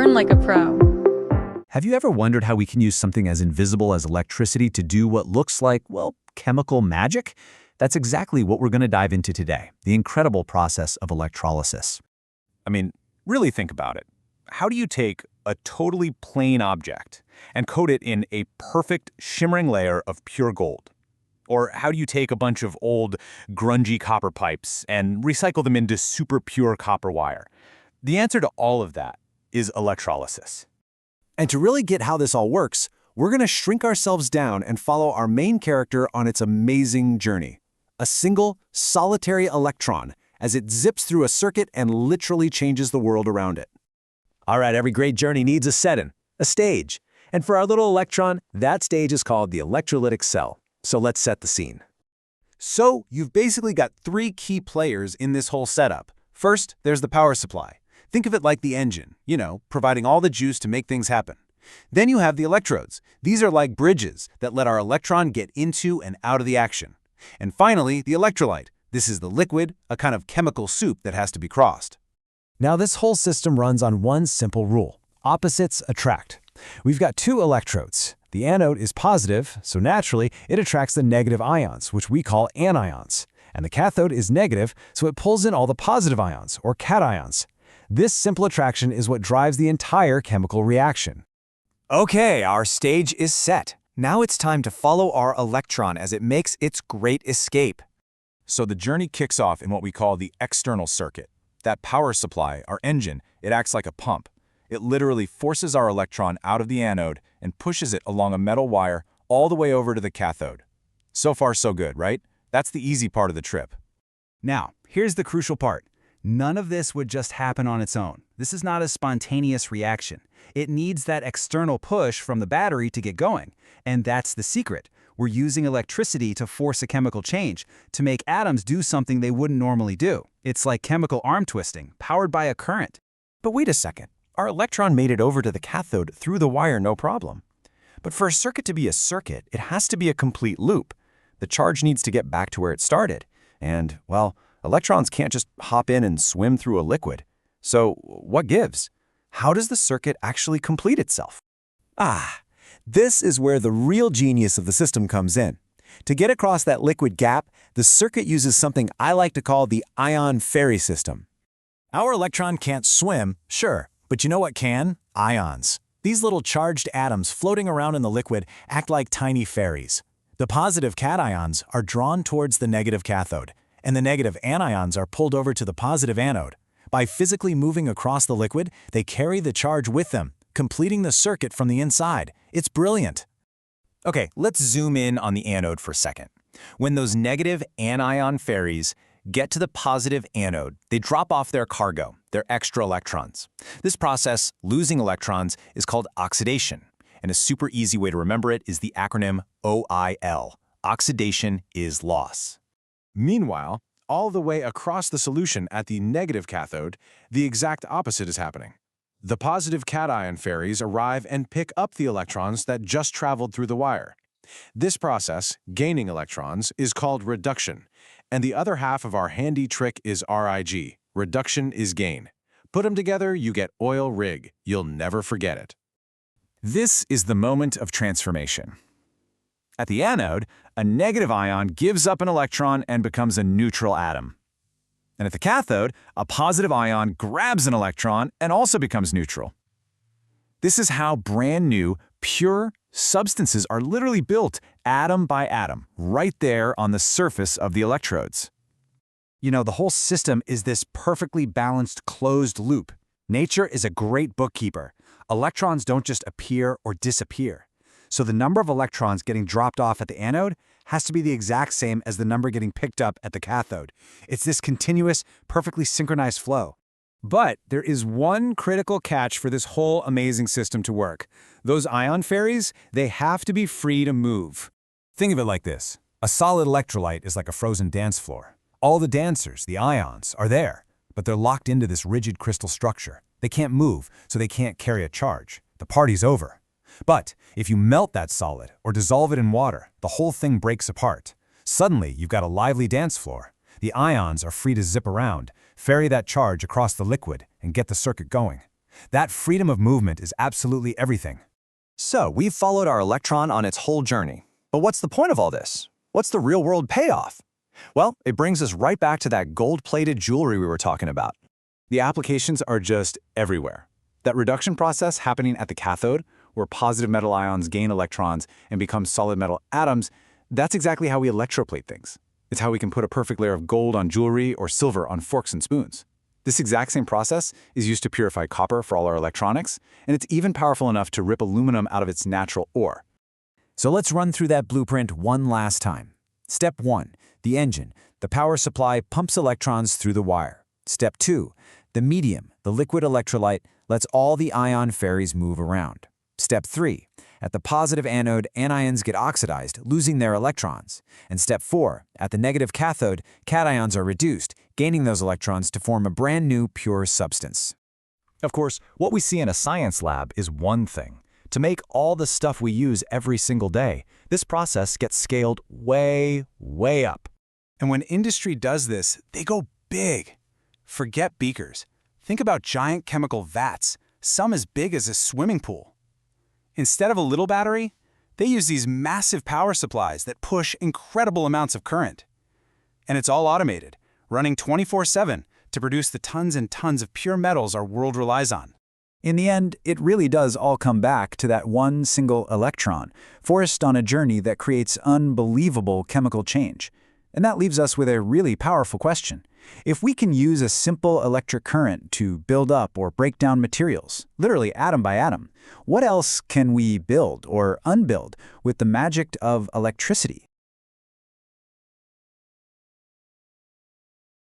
Learn like a pro. Have you ever wondered how we can use something as invisible as electricity to do what looks like, well, chemical magic? That's exactly what we're going to dive into today, the incredible process of electrolysis. I mean, really think about it. How do you take a totally plain object and coat it in a perfect, shimmering layer of pure gold? Or how do you take a bunch of old, grungy copper pipes and recycle them into super pure copper wire? The answer to all of that is electrolysis. And to really get how this all works, we're going to shrink ourselves down and follow our main character on its amazing journey. A single, solitary electron as it zips through a circuit and literally changes the world around it. All right, every great journey needs a setting, a stage. And for our little electron, that stage is called the electrolytic cell. So let's set the scene. So you've basically got three key players in this whole setup. First, there's the power supply. Think of it like the engine, providing all the juice to make things happen. Then you have the electrodes. These are like bridges that let our electron get into and out of the action. And finally, the electrolyte. This is the liquid, a kind of chemical soup that has to be crossed. Now this whole system runs on one simple rule. Opposites attract. We've got two electrodes. The anode is positive, so naturally it attracts the negative ions, which we call anions. And the cathode is negative, so it pulls in all the positive ions, or cations. This simple attraction is what drives the entire chemical reaction. Okay, our stage is set. Now it's time to follow our electron as it makes its great escape. So the journey kicks off in what we call the external circuit. That power supply, our engine, it acts like a pump. It literally forces our electron out of the anode and pushes it along a metal wire all the way over to the cathode. So far, so good, right? That's the easy part of the trip. Now, here's the crucial part. None of this would just happen on its own. This is not a spontaneous reaction. It needs that external push from the battery to get going. And that's the secret. We're using electricity to force a chemical change, to make atoms do something they wouldn't normally do. It's like chemical arm twisting, powered by a current. But wait a second. Our electron made it over to the cathode through the wire, no problem. But for a circuit to be a circuit, it has to be a complete loop. The charge needs to get back to where it started. And, well, electrons can't just hop in and swim through a liquid. So what gives? How does the circuit actually complete itself? This is where the real genius of the system comes in. To get across that liquid gap, the circuit uses something I like to call the ion ferry system. Our electron can't swim, sure, but you know what can? Ions. These little charged atoms floating around in the liquid act like tiny ferries. The positive cations are drawn towards the negative cathode, and the negative anions are pulled over to the positive anode. By physically moving across the liquid, they carry the charge with them, completing the circuit from the inside. It's brilliant. Okay, let's zoom in on the anode for a second. When those negative anion ferries get to the positive anode, they drop off their cargo, their extra electrons. This process, losing electrons, is called oxidation. And a super easy way to remember it is the acronym OIL. Oxidation is loss. Meanwhile, all the way across the solution at the negative cathode, the exact opposite is happening. The positive cation ferries arrive and pick up the electrons that just traveled through the wire. This process, gaining electrons, is called reduction, and the other half of our handy trick is RIG. Reduction is gain. Put them together, you get oil rig. You'll never forget it. This is the moment of transformation. At the anode, a negative ion gives up an electron and becomes a neutral atom. And at the cathode, a positive ion grabs an electron and also becomes neutral. This is how brand new, pure substances are literally built, atom by atom, right there on the surface of the electrodes. The whole system is this perfectly balanced closed loop. Nature is a great bookkeeper. Electrons don't just appear or disappear. So the number of electrons getting dropped off at the anode has to be the exact same as the number getting picked up at the cathode. It's this continuous, perfectly synchronized flow. But there is one critical catch for this whole amazing system to work. Those ion ferries, they have to be free to move. Think of it like this. A solid electrolyte is like a frozen dance floor. All the dancers, the ions, are there, but they're locked into this rigid crystal structure. They can't move, so they can't carry a charge. The party's over. But if you melt that solid or dissolve it in water, the whole thing breaks apart. Suddenly, you've got a lively dance floor. The ions are free to zip around, ferry that charge across the liquid, and get the circuit going. That freedom of movement is absolutely everything. So, we've followed our electron on its whole journey. But what's the point of all this? What's the real-world payoff? Well, it brings us right back to that gold-plated jewelry we were talking about. The applications are just everywhere. That reduction process happening at the cathode, where positive metal ions gain electrons and become solid metal atoms, that's exactly how we electroplate things. It's how we can put a perfect layer of gold on jewelry or silver on forks and spoons. This exact same process is used to purify copper for all our electronics, and it's even powerful enough to rip aluminum out of its natural ore. So let's run through that blueprint one last time. Step 1, the engine. The power supply pumps electrons through the wire. Step 2, the medium, the liquid electrolyte, lets all the ion ferries move around. Step 3, at the positive anode, anions get oxidized, losing their electrons. And step 4, at the negative cathode, cations are reduced, gaining those electrons to form a brand new pure substance. Of course, what we see in a science lab is one thing. To make all the stuff we use every single day, this process gets scaled way, way up. And when industry does this, they go big. Forget beakers. Think about giant chemical vats, some as big as a swimming pool. Instead of a little battery, they use these massive power supplies that push incredible amounts of current. And it's all automated, running 24/7 to produce the tons and tons of pure metals our world relies on. In the end, it really does all come back to that one single electron, forced on a journey that creates unbelievable chemical change. And that leaves us with a really powerful question. If we can use a simple electric current to build up or break down materials, literally atom by atom, what else can we build or unbuild with the magic of electricity?